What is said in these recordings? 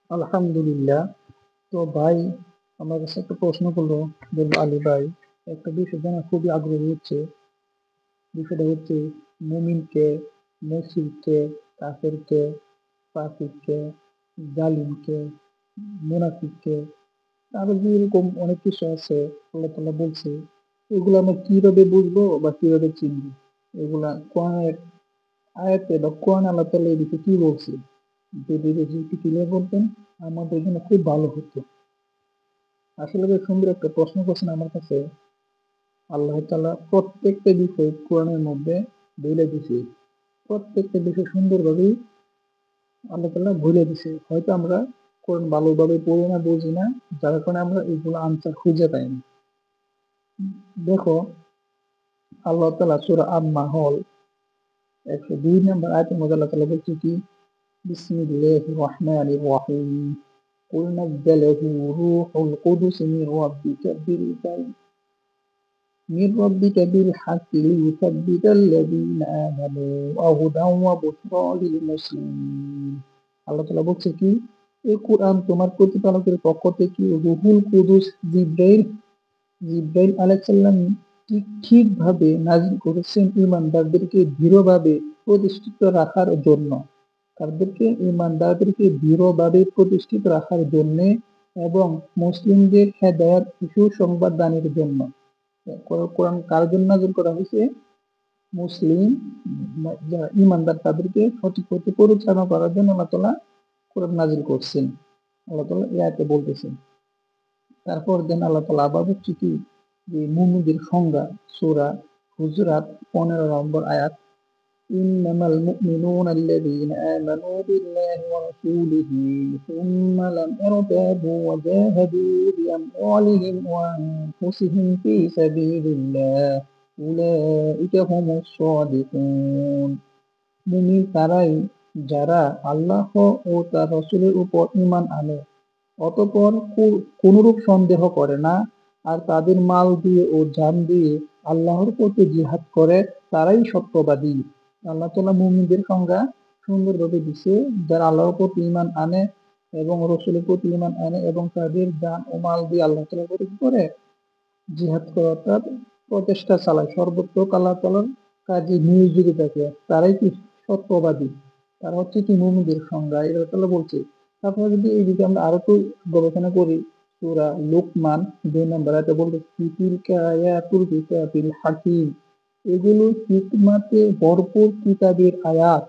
আলহামদুলিল্লাহ। তো ভাই, আমার কাছে একটা প্রশ্ন করলো, বললো আলী ভাই, একটা বিষয় জানা খুবই আগ্রহী হচ্ছে। বিষয়টা হচ্ছে মুমিনকে, মুশরিককে, কাফেরকে, ফাসিককে, জালিমকে, মুনাফিককে, আরো যে এরকম অনেক কিছু আছে আল্লাহ তাআলা বলছে। এগুলো আমরা কিভাবে বুঝবো বা কিভাবে চিনবো? এগুলা কোরআনের আয়াতে বা কোরআন আল্লাহ তাআলা এই বিষয়ে কি বলছে? যদি যদি একটু ক্লিয়ার করতেন আমাদের জন্য খুব ভালো হতো। আসলে বেশ সুন্দর একটা প্রশ্ন করছেন আমার কাছে। আল্লাহ তাআলা প্রত্যেকটা বিষয় কোরআনের মধ্যে বলে দিছে। প্রত্যেকটা বিষয় সুন্দরভাবেই আল্লাহ তাআলা বলে দিছে। হয়তো আমরা কোরআন ভালোভাবে পড়ি না, বুঝি না, যার কারণে আমরা এগুলো আনসার খুঁজে পাই না। দেখো, আল্লাহ তাআলা সূরা আন-নাহল 102 নম্বর আয়াতের মধ্যে আল্লাহ তাআলা বলছে কি, বিসমিল্লাহির রহমানির রহিম, কুল নাযালাহু রূহুল কুদুস মির রাব্বিকা বিল হাক্কি লিইউসাব্বিতাল লাযীনা আমানু ওয়া হুদাও ওয়া বুশরা লিল মুসলিমিন। আল্লাহ তাআলা বলছে কি, এই কুরআন তোমার প্রতিপালকের পক্ষ থেকে রূহুল কুদুস জিবরাইল আলাইহিস সালাম ঠিকভাবে নাযিল করেছেন ঈমানদারদেরকে দৃঢ়ভাবে প্রতিষ্ঠিত রাখার জন্য। ঈমানদারদেরকে দৃঢ়ভাবে প্রতিষ্ঠিত রাখার জন্যে এবং মুসলিমদের হেদায়াত সুসংবাদ দানের জন্য। কোরআন কার জন্য নাযিল করা হয়েছে? মুসলিম যারা ঈমানদার তাদেরকে সঠিক পথে পরিচালনা করার জন্য আল্লাহ তাআলা কোরআন নাযিল করছেন। আল্লাহ তাআলা এই আয়াতে বলতেছেন। তারপর দেন আল্লাহ তাআলা আবার বলছে কি, যে মুমিনদের সংজ্ঞা, সূরা হুজুরাত 15 নম্বর আয়াত, ইন্নামাল মুমিনুনা আল্লাযীনা আমানু বিল্লাহি ওয়া রাসূলিহি সুম্মা লাম ইয়ারতাবু ওয়া জাহাদু বিআমওয়ালিহিম ওয়া আনফুসিহিম ফী সাবিলিল্লাহ উলাইকা হুমুস সাদিকুন। মুমিন তারাই যারা আল্লাহ ও তার রাসূলের উপর ঈমান আনে, অতঃপর কোনরূপ সন্দেহ করে না, আর তাদের মাল দিয়ে ও জান দিয়ে আল্লাহর পথে জিহাদ করে, তারাই সত্যবাদী। আল্লাহ তাআলা মুমিনদের সংজ্ঞা সুন্দরভাবে দিছে, যারা আল্লাহর প্রতি ঈমান আনে এবং রাসূলের প্রতি ঈমান আনে এবং তাদের জান ও মাল দিয়ে আল্লাহ তাআলার পথে কি করে, জিহাদ করে, অর্থাৎ প্রচেষ্টা চালায়, সর্বোত্তক আল্লাহ তাআলার কাজে নিয়োজিত থাকে, তারাই কি সত্যবাদী। তারা হচ্ছে কি মুমিনদের সংজ্ঞা, এটা আল্লাহ তাআলা বলছে। তারপরে যদি এই দিকে আমরা আরো একটু গবেষণা করি, সূরা লুকমান 2 নম্বর আয়াতে বলতেছে, তিলকা আয়াতুল কিতাবিল হাকিম, এগুলো হিকমাতে ভরপুর কিতাবের আয়াত,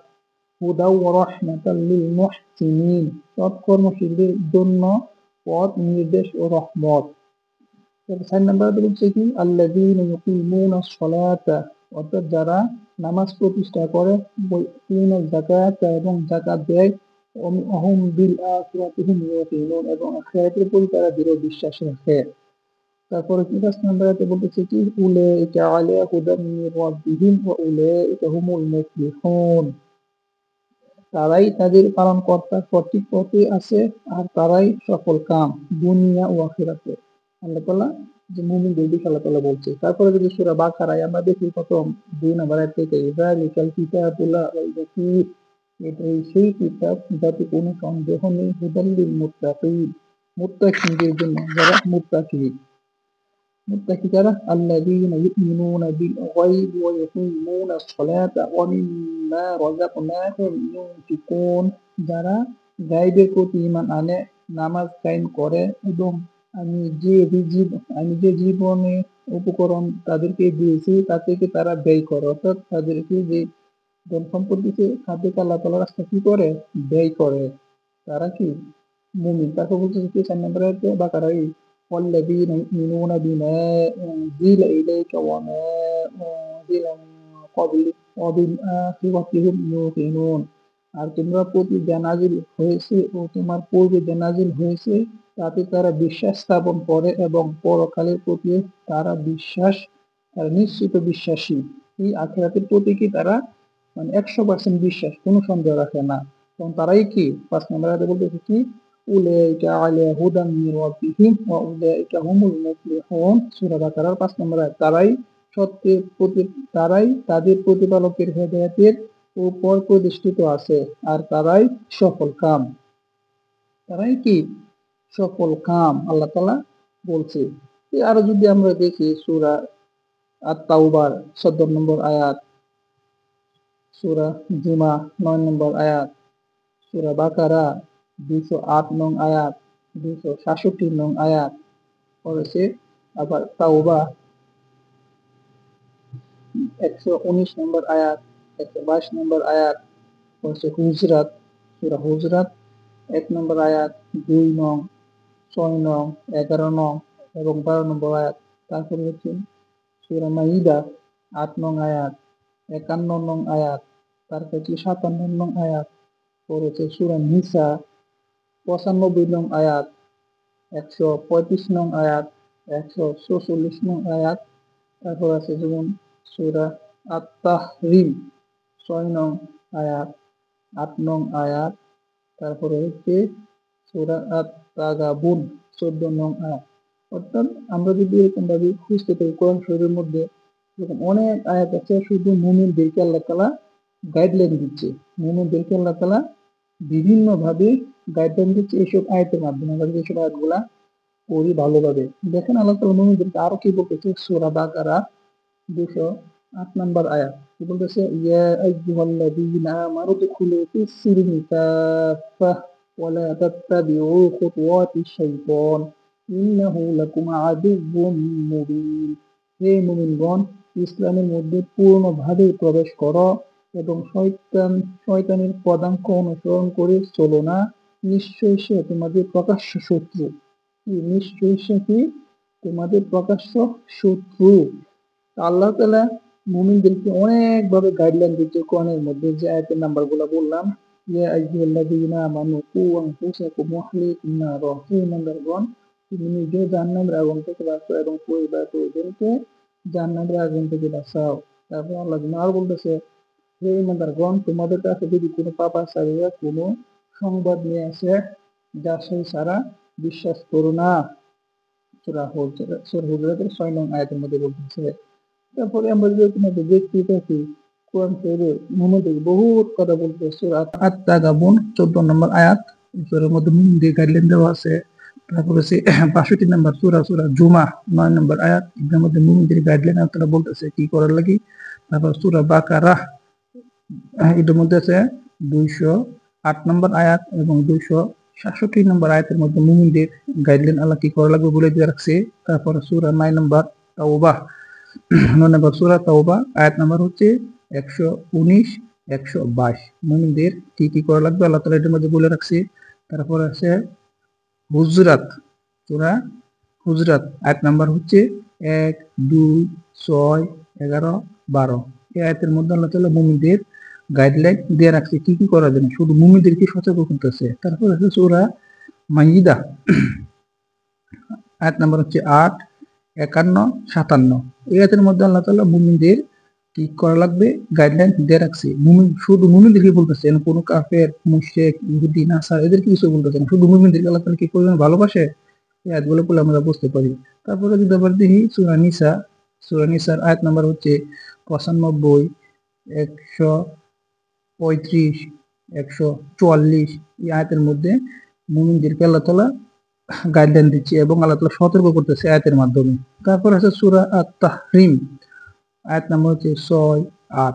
হুদাও ওয়া রাহমাতাল লিল মুহসিনিন, সৎকর্মশীলদের জন্য পথ নির্দেশ ও রহমত। 4 নাম্বারে বলছে কি, আল্লাযীনা ইউকিমুনাস সালাতা, অর্থাৎ যারা নামাজ প্রতিষ্ঠা করে, ওয়া ইউতুনাজ যাকাতা এবং যাকাত দেয়, ওয়া হুম বিল আখিরাতি হুম ইউকিনুন এবং আখিরাতের প্রতি তারা দৃঢ় বিশ্বাস রাখে। তারপরে কি 5 নাম্বার আয়াতে বলতেছে কি, উলাইকা আলা হুদাম মির রাব্বিহিম ওয়া উলাইকা হুমুল মুফলিহুন, তারাই তাদের পালনকর্তার সঠিক পথে আছে, আর তারাই সফল কাম দুনিয়া ও আখিরাতে। আল্লাহ তাআলা যে মুমিনদের দিকে আল্লাহ তাআলা বলছে। তারপরে যদি সূরা বাকারায় আমরা দেখি প্রথম 2 নম্বর আয়াত থেকে, যালিকাল কিতাবু লা রাইবা ফীহ, এটাই সেই কিতাব যাতে কোনো সন্দেহ নেই, হুদাল লিল মুত্তাকিন, মুত্তাকিনদের জন্য, যারা মুত্তাকি। মুত্তাকি কারা? আল্লাযীনা ইউমিনুনা বিল গায়বি ওয়া ইউকিমুনাস সালাতা ওয়া মিম্মা রাযাকনাহুম ইউনফিকুন, যারা গায়বের প্রতি ঈমান আনে, নামাজ কায়েম করে এবং আমি যে রিজিক আমি যে জীবনে উপকরণ তাদেরকে দিয়েছি তা থেকে তারা ব্যয় করে, অর্থাৎ তাদেরকে যে ধন সম্পদ দিয়েছে তাদেরকে আল্লাহ তাআলার রাস্তায় কি করে? ব্যয় করে। তারা কি? মুমিন। তারপর বলতেছে কি 4 নম্বর আয়াতে বাকারায়, ওয়াল্লাযীনা ইউমিনুনা বিমা উনজিলা ইলাইকা ওয়া মা উনজিলা মিন ক্বাবলিক ওয়া বিল আখিরাতি হুম ইউকিনুন, আর তোমরা প্রতি যা নাযিল হয়েছে ও তোমার পূর্বে যা নাযিল হয়েছে তাতে তারা বিশ্বাস স্থাপন করে এবং পরকালের প্রতি তারা নিশ্চিত বিশ্বাসী। এই আখিরাতের প্রতি কি তারা মানে 100% বিশ্বাস, কোনো সন্দেহ রাখে না। এবং তারাই কি 5 নম্বর আয়াতে বলতেছে কি, উলাইকা আলা হুদাম মির রাব্বিহিম ওয়া উলাইকা হুমুল মুফলিহুন, সূরা বাকারার 5 নম্বর আয়াত। সত্যের প্রতি তারাই তাদের প্রতিপালকের হেদায়েতের উপর প্রতিষ্ঠিত আছে, আর তারাই সফল কাম। তারাই কি সফল কাম আল্লাহ তাআলা বলছে। আরো যদি আমরা দেখি সূরা আত-তাওবার ১৪ নম্বর আয়াত, সূরা জুমা ৯ নম্বর আয়াত, সূরা বাকারা ২০৮ নং আয়াত, ২৬৭ নং আয়াত, পড়েছে আবার তাওবা ১১৯ নম্বর আয়াত, ১২২ নম্বর আয়াত, পড়েছে হুজরাত, সূরা হুজরাত ১ নম্বর আয়াত, ২ নং, ৬ নং, ১১ নং এবং ১২ নম্বর আয়াত। তারপরে হচ্ছে সূরা মাইদা ৮ নং আয়াত, ৫১ নং আয়াত, তারপর হচ্ছে ৫৭ নং আয়াত, পড়েছে সূরা নিসা ৯৫ নং আয়াত, ১৩৫ নং আয়াত, ১৪৬ নং আয়াত। তারপর আছে যেমন সূরা আত-তাহরিম ৬ নং আয়াত, ৮ নং আয়াত, তারপরে হচ্ছে সূরা আত-তাগাবুন ১৪ নং আয়াত। অর্থাৎ আমরা যদি এরকম ভাবে খুঁজতে পারি কোরআন শরীফের মধ্যে এরকম অনেক আয়াত আছে শুধু মুমিনদেরকে আল্লাহ তাআলা গাইডলাইন দিচ্ছে। মুমিনদেরকে আল্লাহ তাআলা বিভিন্ন ভাবে গাইডলাইন দিচ্ছে এইসব আয়াতের মাধ্যমে। আমরা যদি এইসব আয়াতগুলা পড়ি ভালোভাবে দেখেন আল্লাহ তাআলা মুমিনদেরকে আরো কি বলতেছে সূরা বাকারা ২০৮ নম্বর আয়াত কি বলতেছে, ইয়া আইয়ুহাল্লাযীনা আমানু উদখুলু ফিস সিলমি কাফাহ ওয়া লা তাত্তাবিউ খুতুওয়াতিশ শাইতান ইন্নাহু লাকুম আদুউম মুবিন। হে মুমিনগণ, ইসলামের মধ্যে পূর্ণভাবে প্রবেশ করো এবং শয়তানের পদাঙ্ক অনুসরণ করে চলো না, নিশ্চয়ই সে তোমাদের প্রকাশ্য শত্রু। নিশ্চয়ই সে কি তোমাদের প্রকাশ্য শত্রু। আল্লাহ তাআলা মুমিনদেরকে অনেক ভাবে গাইডলাইন দিচ্ছে কোরআনের মধ্যে, যে আয়াতের নাম্বারগুলো বললাম, ইয়া আইয়ুহাল্লাযীনা আমানু কু আনফুসাকুম ওয়া আহলিকুম নারা, হে ঈমানদারগণ তুমি নিজে জাহান্নামের আগুন থেকে বাঁচো এবং পরিবার পরিজনকে জাহান্নামের আগুন থেকে বাঁচাও। তারপর আল্লাহ আর বলতেছে, হে ঈমানদারগণ তোমাদের কাছে যদি কোনো পাপাচারীরা কোনো সংবাদ নিয়ে আসে যা সেই সারা বিশ্বাস করো না। সূরা হুজুরাতের ৬ নং আয়াতের মধ্যে বলতেছে। তারপরে আমরা যদি তোমাকে দেখতে থাকি কোরআন শরীফে মুমিনদের বহুত কথা বলতেছে। সূরা আত-তাগাবুন ১৪ নম্বর আয়াত, সূরার মধ্যে মুমিনদের গাইডলাইন দেওয়া আছে। তারপরে হচ্ছে ৬২ নম্বর সূরা জুমা ৯ নম্বর আয়াত, এর মধ্যে মুমিনদের গাইডলাইন আল্লাহ তাআলা বলতেছে কি করার লাগি। তারপর সূরা বাকারা এটার মধ্যে আছে ২০৮ নম্বর আয়াত এবং ২৬৭ নম্বর আয়াতের মধ্যে মুমিনদের গাইডলাইন আল্লাহ কি করা লাগবে বলে দিয়ে রাখছে। তারপর সূরা ৯ নম্বর তাওবা ৯ নম্বর সূরা তাওবা আয়াত নাম্বার হচ্ছে ১১৯ ১২২ মুমিনদের কি কি করা লাগবে আল্লাহ তাআলা এটার মধ্যে বলে রাখছে। তারপর আছে হুজরাত সূরা হুজরাত আয়াত নাম্বার হচ্ছে ১ ২ ৬ ১১ ১২। এই আয়াতের মধ্যে আল্লাহ তাআলা মুমিনদের গাইডলাইন দিয়ে রাখছে কি কি করা যাবে, শুধু মুমিনদেরকে সতর্ক করতেছে। তারপর আছে সূরা মাইদা আয়াত নাম্বার হচ্ছে ৮ ৫১ ৫৭। এই আয়াতের মধ্যে আল্লাহ তাআলা মুমিনদের কি করা লাগবে গাইডলাইন দিয়ে রাখছে। মুমিন শুধু মুমিনদেরকে বলতেছেন, কোনো কাফের মুশরিক ইহুদি নাসারা এদেরকে কিছু বলতেছেন, শুধু মুমিনদেরকে আল্লাহ তাআলা কি পরিমাণ ভালোবাসে এই আয়াতগুলো পড়লে আমরা বুঝতে পারি। তারপরে যদি আবার দেখি সূরা নিসার আয়াত নাম্বার হচ্ছে ৯৫ ১৩৫ ১৪৪ এই আয়াতের মধ্যে মুমিনদেরকে আল্লাহ তাআলা গাইডলাইন দিচ্ছে এবং আল্লাহ তাআলা সতর্ক করতেছে আয়াতের মাধ্যমে। তারপর আছে সূরা আত-তাহরিম আয়াত নাম্বার হচ্ছে ৬ ৮।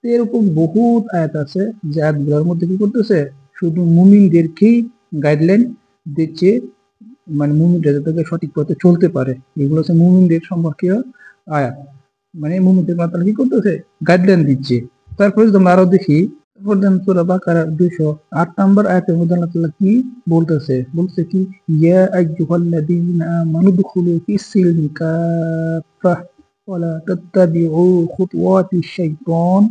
এরকম বহুত আয়াত আছে যে আয়াতগুলোর মধ্যে কি করতেছে শুধু মুমিনদেরকেই গাইডলাইন দিচ্ছে, মানে মুমিনরা যাতে সঠিক পথে চলতে পারে। এগুলো হচ্ছে মুমিনদের সম্পর্কীয় আয়াত, মানে মুমিনদের আল্লাহ তাআলা কি করতেছে গাইডলাইন দিচ্ছে। তারপরে যদি আমরা আরো দেখি সূরা বাকারা ২০৮ নম্বর আয়াতের মধ্যে আল্লাহ তাআলা কি বলতেছে কি, ইয়া আইয়ুহাল্লাযীনা আমানু উদখুলু ফিস সিলমি কাফাহ ওয়া লা তাত্তাবিউ খুতুওয়াতিশ শাইতান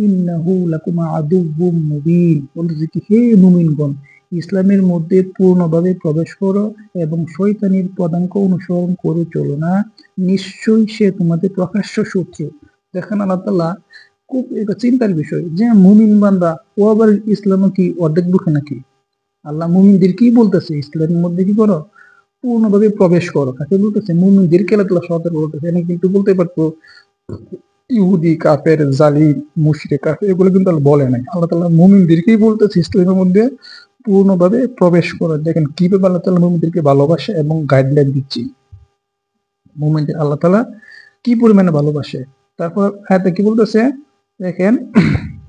ইন্নাহু লাকুম আদুউম মুবিন। বলতেছে কি হে মুমিনগণ ইসলামের মধ্যে পূর্ণভাবে প্রবেশ করো এবং শয়তানের পদাঙ্ক অনুসরণ করে চলো না, নিশ্চয়ই সে তোমাদের প্রকাশ্য শত্রু। দেখেন আল্লাহ তাআলা খুব একটা চিন্তার বিষয় যে মুমিন বান্দা ও আবার ইসলামে কি অর্ধেক ঢুকে নাকি। আল্লাহ মুমিনদের কি বলতেছে ইসলামের মধ্যে কি করো পূর্ণভাবে প্রবেশ করো, কাকে বলতেছে মুমিনদেরকে আল্লাহ তাআলা সতর্ক করতেছে। এখানে কিন্তু বলতে পারতো ইহুদি কাফের জালিম মুশরিক কাফের এগুলো কিন্তু আল্লাহ বলে নাই, আল্লাহ তাআলা মুমিনদেরকেই বলতেছে ইসলামের মধ্যে পূর্ণভাবে প্রবেশ করে। দেখেন কিভাবে আল্লাহ তাআলা মুমিনদেরকে ভালোবাসে এবং গাইডলাইন দিচ্ছি। মুমিনদের আল্লাহ তাআলা কি পরিমাণে ভালোবাসে। তারপর আয়াতে কি বলতেছে দেখেন,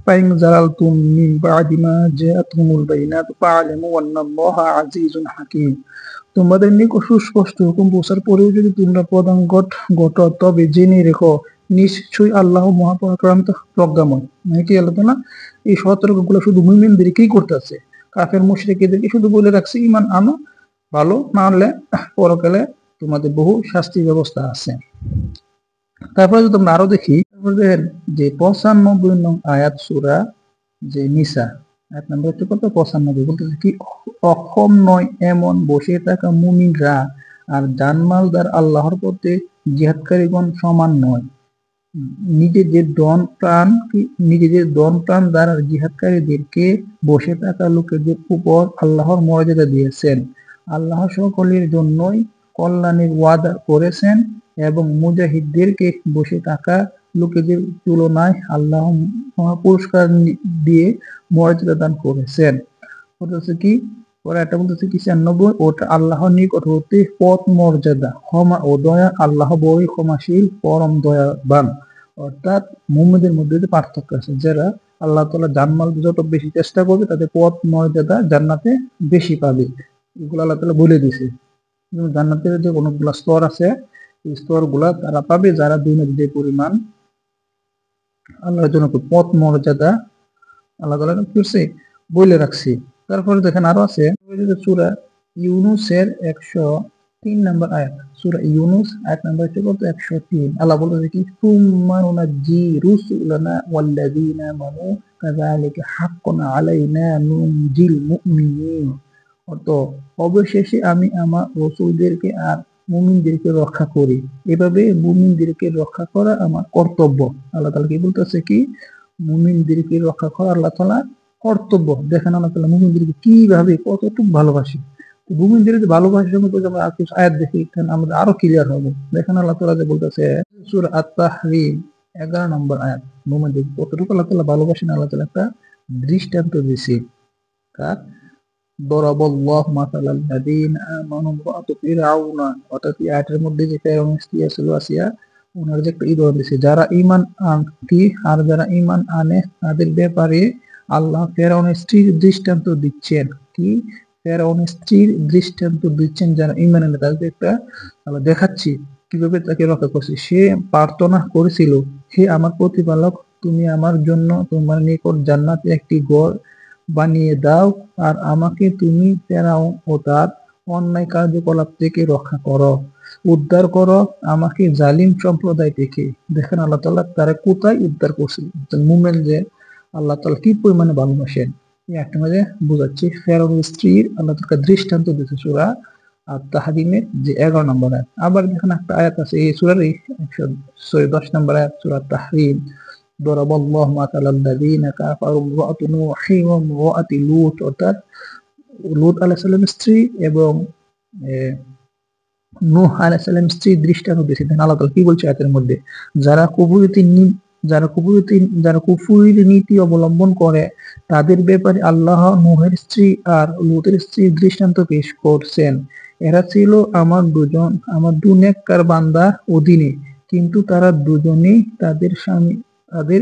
ফাইন জালালতুম মিন বাদি মা জাআতুমুল বাইনাতু ফা'লামু আন্নাল্লাহা আজিজুন হাকীম। তোমাদের নিকট সুস্পষ্ট হুকুম পৌঁছার পরেও যদি তোমরা পদাঙ্কট ঘটো তবে জেনে রেখো নিশ্চয়ই আল্লাহ মহাপরাক্রান্ত প্রজ্ঞাময়। মানে কি আল্লাহ তাআলা এই সতর্কগুলো শুধু মুমিনদেরকেই করতেছে, কাফের মুশরিকদেরকে শুধু বলে রাখছে ঈমান আনো, ভালো না আনলে পরকালে তোমাদের বহু শাস্তির ব্যবস্থা আছে। তারপরে যদি আমরা আরো দেখি, তারপরে দেখেন যে 95 নং আয়াত সূরা যে নিসা, আয়াত নাম্বার হচ্ছে কত 95, বলতেছে কি অক্ষম নয় এমন বসে থাকা মুমিনরা আর জানমালদার আল্লাহর পথে জিহাদকারীগণ সমান নয়। নিজেদের দন প্রাণ দ্বারা জিহাদকারীদেরকে বসে থাকা লোকেদের উপর আল্লাহর মর্যাদা দিয়েছেন। আল্লাহ সকলের জন্যই কল্যাণের ওয়াদা করেছেন এবং মুজাহিদদেরকে বসে থাকা লোকেদের তুলনায় আল্লাহ মহাপুরস্কার দিয়ে মর্যাদা দান করেছেন। বলতেছে কি ওরা এটা বলতেছে কি 96, ওটা আল্লাহর নিকট হতে পথ মর্যাদা, ক্ষমা ও দয়া, আল্লাহ বড়ই ক্ষমাশীল পরম দয়াবান। অর্থাৎ মুমিনদের মধ্যে যে পার্থক্য আছে, যারা আল্লাহ তাআলা জান্নাত যত বেশি চেষ্টা করবে তাদের পথ মর্যাদা জান্নাতে বেশি পাবে, এগুলো আল্লাহ তাআলা বলে দিয়েছে। জান্নাতের যে অনেকগুলো স্তর আছে, এই স্তরগুলা তারা পাবে যারা দুনিয়ার যে পরিমাণ আল্লাহর জন্য পথ মর্যাদা আল্লাহ তাআলা কি করছে বলে রাখছি। তারপরে দেখেন আরো আছে সূরা ইউনূসের 103 নম্বর আয়াত, সূরা ইউনূস আয়াত নাম্বার হচ্ছে কত 103। আল্লাহ বলতেছে কি সুম্মা নুনাজ্জি রুসুলানা ওয়াল্লাযীনা আমানু কাযালিকা হাক্কান আলাইনা নুনজিল মুমিনিন। অর্থ অবশেষে আমি আমার রাসূলদেরকে আর মুমিনদেরকে রক্ষা করি, এভাবে মুমিনদেরকে রক্ষা করা আমার কর্তব্য। আল্লাহ তাআলা কি বলতেছে কি মুমিনদেরকে রক্ষা করা আল্লাহ তাআলার কর্তব্য। দেখেন আল্লাহ তাআলা মুমিনদেরকে কিভাবে কতটুকু ভালোবাসে। মুমিনদের ভালোবাসার জন্য আমরা আর কিছু আয়াত দেখি, আমরা আরো ক্লিয়ার হবো। দেখেন আল্লাহ তাআলা যে বলতেছে সূরা আত-তাহরীম 11 নম্বর আয়াত, মুমিনদের কতটুকু আল্লাহ তাআলা ভালোবাসেন আল্লাহ তাআলা একটা দৃষ্টান্ত দিয়েছে। কার দরাবাল্লাহু মাসালাল লাযীনা আমানু ওয়াতু ফিরআউনা, অর্থাৎ এই আয়াতের মধ্যে যে ফেরাউনের স্ত্রী ছিল আসিয়া, ওনার যে একটা উদাহরণ দিয়েছে, যারা ঈমান আর যারা ঈমান আনে তাদের ব্যাপারে আল্লাহ ফেরাউনের স্ত্রীর দৃষ্টান্ত দিচ্ছেন। কি ফেরাউনের স্ত্রীর দৃষ্টান্ত দিচ্ছেন, যারা ঈমান আনে তাদের একটা আল্লাহ দেখাচ্ছি কিভাবে তাকে রক্ষা করছে। সে প্রার্থনা করেছিল, হে আমার প্রতিপালক, তুমি আমার জন্য তোমার নিকট জান্নাতে একটি ঘর বানিয়ে দাও আর আমাকে তুমি ফেরাউন ও তার অন্যায় কার্যকলাপ থেকে রক্ষা করো, উদ্ধার করো আমাকে জালিম সম্প্রদায় থেকে। দেখেন আল্লাহ তাআলা তারা কোথায় উদ্ধার করছে। মুমিন যে আল্লাহ তাআলা কি পরিমাণে ভালোবাসেন এই একটা মাঝে বোঝাচ্ছি। ফেরাউনের স্ত্রীর আল্লাহ তাআলা দৃষ্টান্ত দিয়েছে সূরা আত-তাহরীমের যে 11 নম্বর আয়াত। আবার দেখেন একটা আয়াত আছে এই সূরার 110 নম্বর আয়াত, সূরা আত-তাহরীম দরাবাল্লাহু মাসালাল লাযীনা কাফারু ওয়াতু নূহি ওয়া ওয়াতু লূত, অর্থাৎ লূত আলাইহিস সালামের স্ত্রী এবং নূহ আলাইহিস সালামের স্ত্রী দৃষ্টান্ত দিয়েছেন। আল্লাহ তাআলা কি বলছে আয়াতের মধ্যে, যারা কুফরীর নীতি অবলম্বন করে তাদের ব্যাপারে আল্লাহ নূহের স্ত্রী আর লূতের স্ত্রী দৃষ্টান্ত পেশ করছেন। এরা ছিল আমার দু নেককার বান্দার অধীনে, কিন্তু তারা দুজনেই তাদের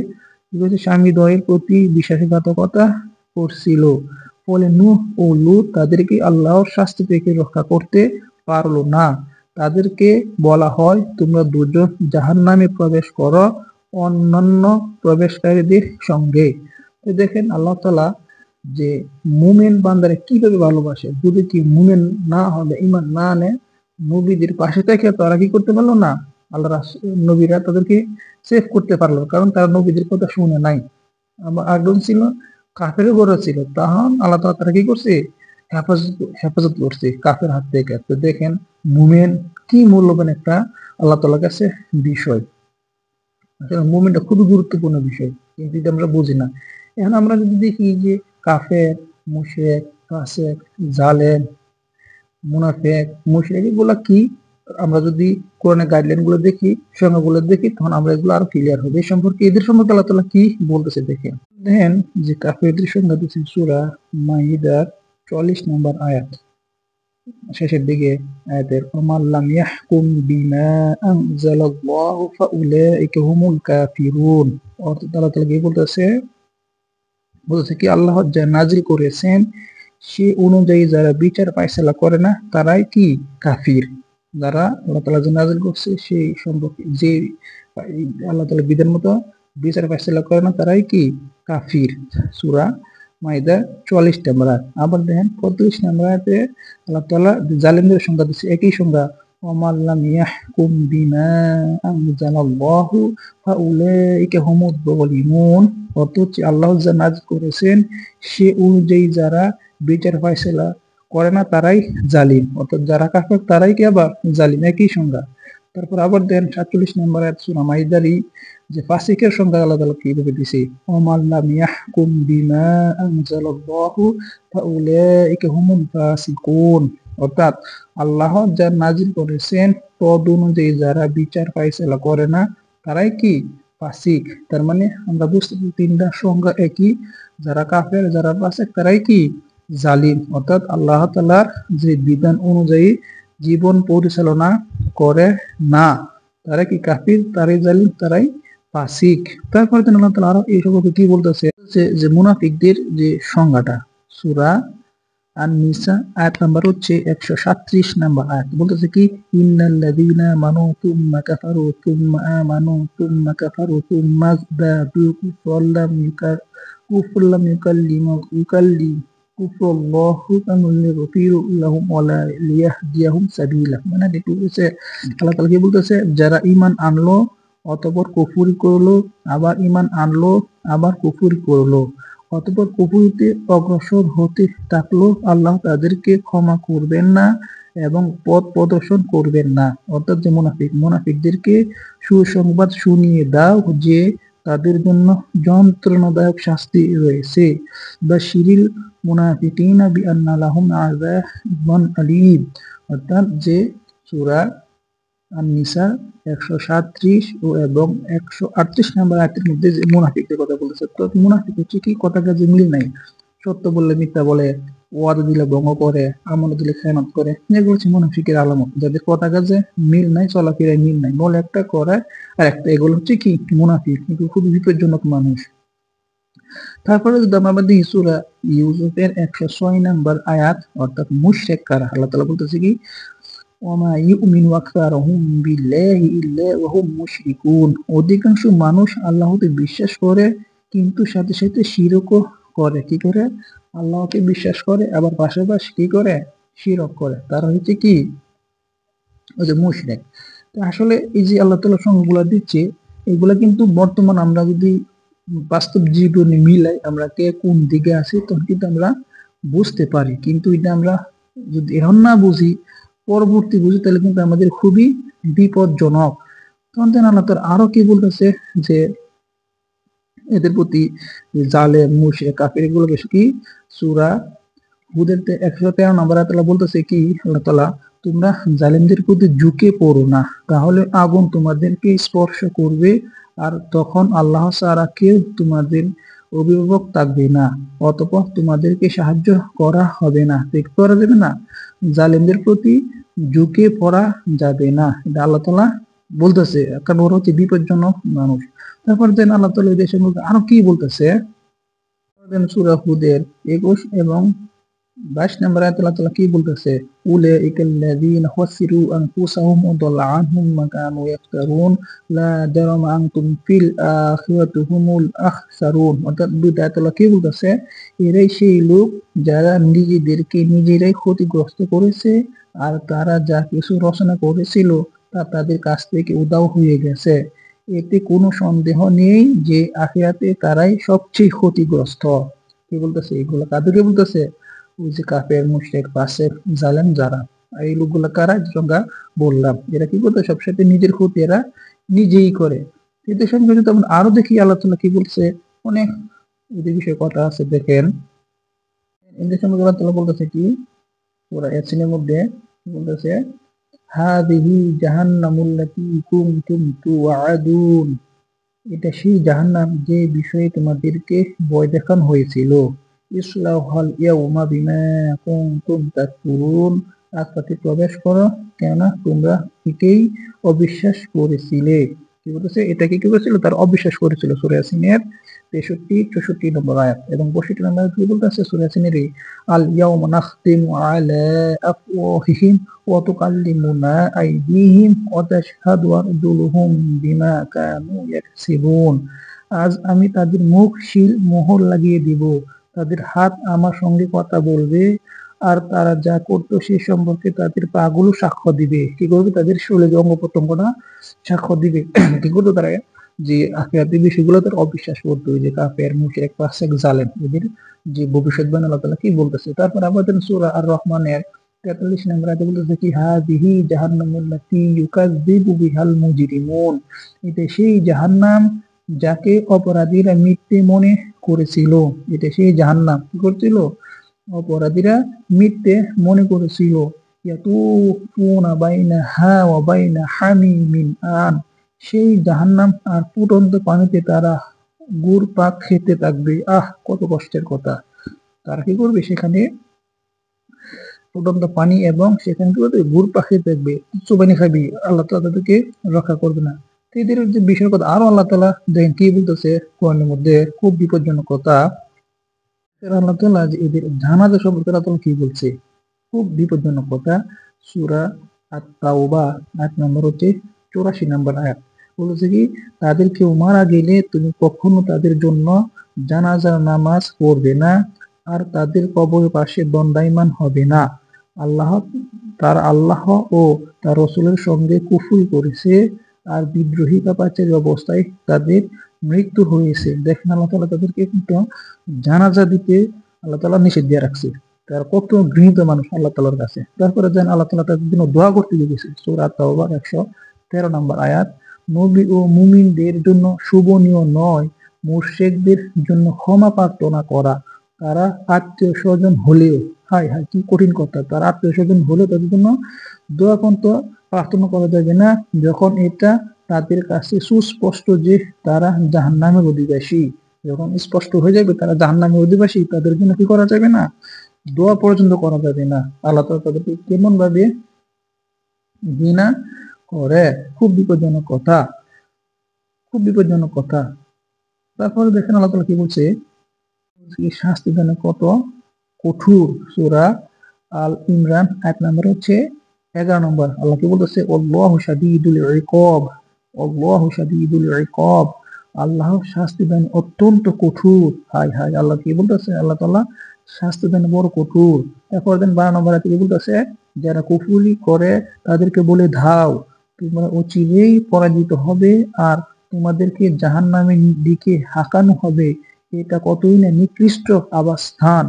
স্বামীদ্বয়ের প্রতি বিশ্বাসঘাতকতা করছিল। ফলে নূহ ও লূত তাদেরকে আল্লাহর শাস্তি থেকে রক্ষা করতে পারল না। তাদেরকে বলা হয় তোমরা দুজন জাহান্নামে প্রবেশ করো অন্যান্য প্রবেশকারীদের সঙ্গে। তো দেখেন আল্লাহ তাআলা যে মুমিন বান্দারে কিভাবে ভালোবাসে। যদি কি মুমিন না হবে, ঈমান না আনে, নবীদের পাশে থেকে তারা কি করতে পারলো না, আল্লাহ নবীরা তাদেরকে সেভ করতে পারলো, কারণ তারা নবীদের কথা শুনে নাই। আগুন ছিল কাফের ঘরে ছিল, তখন আল্লাহ তাআলা তারা কি করছে হেফাজত করছে কাফের হাত থেকে। তো দেখেন মুমিন কি মূল্যবান একটা আল্লাহ তাআলার কাছে বিষয়। আসলে মুমিনটা খুবই গুরুত্বপূর্ণ বিষয়, কিন্তু এটা আমরা বুঝি না। এখন আমরা যদি দেখি যে কাফের, মুশরিক, ফাসিক, জালেম, মুনাফিক, মুশরিক এগুলা কি, আমরা যদি কোরআনের গাইডলাইন গুলো দেখি, সংজ্ঞাগুলো দেখি, তখন আমরা এগুলো আরো ক্লিয়ার হবে। এই সম্পর্কে এদের সম্পর্কে আল্লাহ তাআলা কি বলতেছে দেখেন যে কাফেরদের সংজ্ঞা দিয়েছেন সূরা মাইদার 44 নম্বর আয়াত শেষের দিকে আয়াতের ওমান লাম ইয়াহকুম বিমা আনজালাল্লাহু ফাউলাইকা হুমুল কাফিরুন। অর্থাৎ আল্লাহ তাআলা কি বলতেছে কি আল্লাহ যা নাজিল করেছেন সে অনুযায়ী যারা বিচার ফায়সালা করে না তারাই কি কাফির। যারা আল্লাহ তাআলা যে নাজিল করছে সেই সম্পর্কে যে আল্লাহ তাআলা বিধান মতো বিচার ফায়সালা করে না তারাই কি কাফির। সূরা মাইদা 44 নম্বর আয়াত। আবার দেখেন 35 নম্বর আয়াতে আল্লাহ তাআলা জালিমদের সংজ্ঞা দিচ্ছে একই সংজ্ঞা ওমান লাম ইয়াহকুম বিমা আনজালাল্লাহু ফাউলাইকা হুমুজ যালিমুন। অর্থ হচ্ছে আল্লাহ যা নাজিল করেছেন সে অনুযায়ী যারা বিচার ফায়সালা করে না তারাই জালিম। অর্থাৎ যারা কাফের তারাই কি আবার জালিম, একই সংজ্ঞা। তারপর আবার দেন 47 নম্বর আয়াত সূরা মাইদারই যে ফাসিকের সংজ্ঞা আল্লাহ তাআলা কিভাবে দিয়েছে ওমান লাম ইয়াহকুম বিমা আনজালাল্লাহু ফাউলাইকা হুমুল ফাসিকুন। অর্থাৎ আল্লাহ যা নাজিল করেছেন তদ অনুযায়ী যারা বিচার ফায়সালা করে না তারাই কি ফাসিক। তার মানে আমরা বুঝতে পারি তিনটা সংজ্ঞা একই, যারা কাফের যারা ফাসিক তারাই কি জালিম। অর্থাৎ আল্লাহ তাআলার যে বিধান অনুযায়ী জীবন পরিচালনা করে না তারা কি কাফির, তারাই জালিম, তারাই ফাসিক। তারপরে আল্লাহ তাআলা আরো এই সম্পর্কে কি বলতেছে যে মুনাফিকদের যে সংজ্ঞাটা সূরা আন-নিসা আয়াত নাম্বার হচ্ছে 137 নাম্বার আয়াত বলতেছে কি ইন্নাল্লাযীনা আমানু তুম্মা কাফারু তুম্মা আমানু তুম্মা কাফারু তুম্মা যাদু কুফরলাম কুফরুল্লাহু কানুল্লিগফিরু লাহুম ওয়ালা লিয়াহদিয়াহুম সাবিলা। মানে দেখতে বলতেছে আল্লাহ তাআলা কি বলতেছে যারা ঈমান আনলো অতঃপর কুফরি করলো, আবার ঈমান আনলো আবার কুফরি করলো, অতঃপর কুফরিতে অগ্রসর হতে থাকলো, আল্লাহ তাদেরকে ক্ষমা করবেন না এবং পথ প্রদর্শন করবেন না। অর্থাৎ যে মুনাফিকদেরকে সুসংবাদ শুনিয়ে দাও যে তাদের জন্য যন্ত্রণাদায়ক শাস্তি রয়েছে। বাশিরিল মুনাফিকিনা বিআন্না লাহুম আযাবান আলীম। অর্থাৎ যে সূরা আন-নিসা 137 এবং 138 নম্বর আয়াতের মধ্যে যে মুনাফিকদের কথা বলেছে, তো মুনাফিক হচ্ছে কি কথা কাজে মিল নাই, সত্য বললে মিথ্যা বলে, ওয়াদা দিলে ভঙ্গ করে, আমানত দিলে খেয়ানত করে, এগুলো হচ্ছে মুনাফিকের আলামত। যাদের কথা কাজে মিল নাই, চলাফেরায় মিল নাই, বলে একটা করে আর একটা, এগুলো হচ্ছে কি মুনাফিক, এগুলো খুবই বিপজ্জনক মানুষ। তারপরে যদি আমরা দেখি সূরা ইউসুফের 106 নম্বর আয়াত অর্থাৎ মুশরিক কারা, আল্লাহ তাআলা বলতেছে কি ওয়ামা ইউমিনু আকসারুহুম বিল্লাহি ইল্লা ওয়া হুম মুশরিকুন। অধিকাংশ মানুষ আল্লাহকে বিশ্বাস করে কিন্তু সাথে সাথে শিরকও করে। কি করে? আল্লাহকে বিশ্বাস করে আবার পাশাপাশি কি করে শিরক করে, তারা হচ্ছে কি ওই যে মুশরিক। তো আসলে এই যে আল্লাহ তাআলা সংজ্ঞাগুলো দিচ্ছে এগুলা কিন্তু বর্তমান আমরা যদি বাস্তব জীবনে মিলাই আমরা কে কোন দিকে আছি তখন কিন্তু আমরা বুঝতে পারি, কিন্তু এটা আমরা যদি এখন না বুঝি পরবর্তী বুঝি তাহলে কিন্তু আমাদের খুবই বিপজ্জনক। তখন আল্লাহ তাআলা আরো কি বলতেছে যে এদের প্রতি জালেম মুশরিক কাফির এগুলো বেশি কি সূরা হুদের 113 নম্বর আয়াতে আল্লাহ বলতেছে কি আল্লাহ তাআলা তোমরা জালিমদের প্রতি ঝুঁকে পড়ো না, তাহলে আগুন তোমাদেরকে স্পর্শ করবে আর তখন আল্লাহ ছাড়া কেউ তোমাদের অভিভাবক থাকবে না, অতঃপর তোমাদেরকে সাহায্য করা হবে না, করা যাবে না, জালিমদের প্রতি ঝুঁকে পড়া যাবে না। এটা আল্লাহ তাআলা বলতেছে, কারণ ওরা হচ্ছে বিপজ্জনক মানুষ। তারপর দেন আল্লাহ তাআলা এই দেশের মধ্যে আরো কি বলতেছে সূরা হুদের 21 এবং 22 নম্বর আয়াতে আল্লাহ তাআলা কি বলতেছে উলাইকাল্লাযীনা খাসিরু আনফুসাহুম ওয়া দাল্লা আনহুম মা কানু ইফতারুন লা জারামা আনতুম ফিল আখিরাতি হুমুল আখসারুন। অর্থাৎ দুইটা আয়াতে আল্লাহ কি বলতেছে এরাই সেই লোক যারা নিজেদেরকে নিজেরাই ক্ষতিগ্রস্ত করেছে আর তারা যা কিছু রচনা করেছিল তা তাদের কাছ থেকে উধাও হয়ে গেছে। এতে কোনো সন্দেহ নেই যে আখিরাতে তারাই সবচেয়ে ক্ষতিগ্রস্ত। কি বলতেছে এগুলো কাদেরকে বলতেছে? ওই যে কাফের মুশরিক ফাসিক জালেম যারা, এই লোকগুলা কারা সংজ্ঞা বললাম, এরা কি করতে সবসাথে নিজের ক্ষতি এরা নিজেই করে। এদের সঙ্গে যদি আমরা আরো দেখি আল্লাহ তাআলা কি বলছে অনেক এদের বিষয়ে কথা আছে। দেখেন এদের সঙ্গে আল্লাহ তাআলা বলতেছে কি সূরা ইয়াসিনের মধ্যে বলতেছে হাযিহি জাহান্নামুল্লাতী কুনতুম তুআদুন। এটা সেই জাহান্নাম যে বিষয়ে তোমাদেরকে ভয় দেখানো হয়েছিল। ইসলাউহাল ইয়াউমা বিমা কুনতুম তাকফুরুন, আজ তাতে প্রবেশ করো, কেননা তোমরা একেই অবিশ্বাস করেছিলে। কি বলতেছে? এটাকে কি করেছিল? তার অবিশ্বাস করেছিল। সূরা ইয়াসিনের 63-64 নম্বর আয়াত এবং 62 নম্বর আয়াত কি বলতেছে? সূরা ইয়াসিনের আল ইয়াউমা নাখতিমু আলা আফওয়াহিহিম ওয়া তুকাল্লিমুনা আইদিহিম ওয়া তাশহাদু আরজুলুহুম বিমা কানু ইয়াকসিবুন। আজ আমি তাদের মুখ সিল মোহর লাগিয়ে দিব, তাদের হাত আমার সঙ্গে কথা বলবে, আর তারা যা করত সে সম্পর্কে তাদের পাগুলো সাক্ষ্য দিবে। কি করবে? তাদের শরীরের অঙ্গ প্রত্যঙ্গটা সাক্ষ্য দিবে। কি করতো তারা? যে আখিরাতের বিষয়গুলো তারা অবিশ্বাস করতো, যে কাফের, মুশরিক, ফাসিক, জালেম, এদের যে ভবিষ্যৎবাণী আল্লাহ তাআলা কি বলতেছে। তারপর আবার সূরা আর রহমানের 43 নম্বর আয়াতে বলতেছে কি হাযিহি জাহান্নামুল্লাতী ইউকাযযিবু বিহাল মুজরিমুন। এটা সেই জাহান্নাম যাকে অপরাধীরা মিথ্যে মনে করেছিল। এটা সেই জাহান্নাম কি করছিল? অপরাধীরা মিথ্যে মনে করেছিল। ইয়াতুফুনা বাইনাহা ওয়া বাইনা হামিমিন আন। সেই জাহান্নাম আর ফুটন্ত পানিতে তারা ঘুরপাক খেতে থাকবে। কত কষ্টের কথা। তারা কি করবে? সেখানে ফুটন্ত পানি এবং সেখানে কি করবে? ঘুরপাক খেতে থাকবে, চুবানি খাবি। আল্লাহ তাআলা তাদেরকে রক্ষা করবে না। এদের যে বিষয়ের কথা আরো আল্লাহ তাআলা দেখেন কি বলতেছে কোরআনের মধ্যে, খুব বিপজ্জনক কথা। আল্লাহ তাআলা যে এদের জানাজা সম্পর্কে আল্লাহ তাআলা কি বলছে, খুব বিপজ্জনক কথা। সূরা আত-তাওবা আয়াত নম্বর 84 নম্বর আয়াত বলেছে কি, তাদের কেউ মারা গেলে তুমি কখনো তাদের জন্য জানাজার নামাজ পড়বে না, আর তাদের কবরের পাশে দণ্ডায়মান হবে না। আল্লাহ ও তার রাসূলের সঙ্গে কুফর করেছে আর বিদ্রোহিতা পাচারের অবস্থায় তাদের মৃত্যু হয়েছে। দেখেন আল্লাহ তাআলা তাদেরকে কিন্তু জানাজা দিতে আল্লাহ তাআলা নিষেধ দিয়ে রাখছে। তারা কত ঘৃণিত মানুষ আল্লাহ তাআলার কাছে। তারপরে যেন আল্লাহ তাআলা তাদের জন্য দোয়া করতে দিয়েছে। সূরা আত-তাওবা 113 নম্বর আয়াত, নবী ও মুমিনদের জন্য শোভনীয় নয় মুশরিকদের জন্য ক্ষমা প্রার্থনা করা। তারা আত্মীয় স্বজন হলেও, হায় হায় কি কঠিন কথা, তারা আত্মীয় স্বজন হলেও তাদের জন্য দোয়া কিন্তু প্রার্থনা করা যাবে না, যখন এটা তাদের কাছে সুস্পষ্ট যে তারা জাহান্নামের অধিবাসী। যখন স্পষ্ট হয়ে যাবে তারা জাহান্নামের অধিবাসী, তাদের জন্য কি করা যাবে না? দোয়া পর্যন্ত করা যাবে না। আল্লাহ তাআলা তাদেরকে কেমন ভাবে ঘৃণা করে। খুব বিপজ্জনক কথা, খুব বিপজ্জনক কথা। তারপরে দেখেন আল্লাহ তাআলা কি বলছে, শাস্তি দানে কত কঠোর। সূরা আল ইমরান আয়াত নম্বর 11 নম্বর। আল্লাহ কি বলতেছে? আল্লাহু শাদীদুল ইকাব, আল্লাহু শাদীদুল ইকাব। আল্লাহ শাস্তি দান অত্যন্ত কঠোর। হায় হায়, আল্লাহ কি বলতেছে? আল্লাহ তাআলা শাস্তি দান বড় কঠোর। তারপর দেন 12 নম্বর আয়াতে কি বলতেছে? যারা কুফরি করে তাদেরকে বলে দাও, তোমরা অচিরেই পরাজিত হবে আর তোমাদেরকে জাহান্নামের দিকে হাঁকানো হবে। এটা কতই না নিকৃষ্ট আবাসস্থান।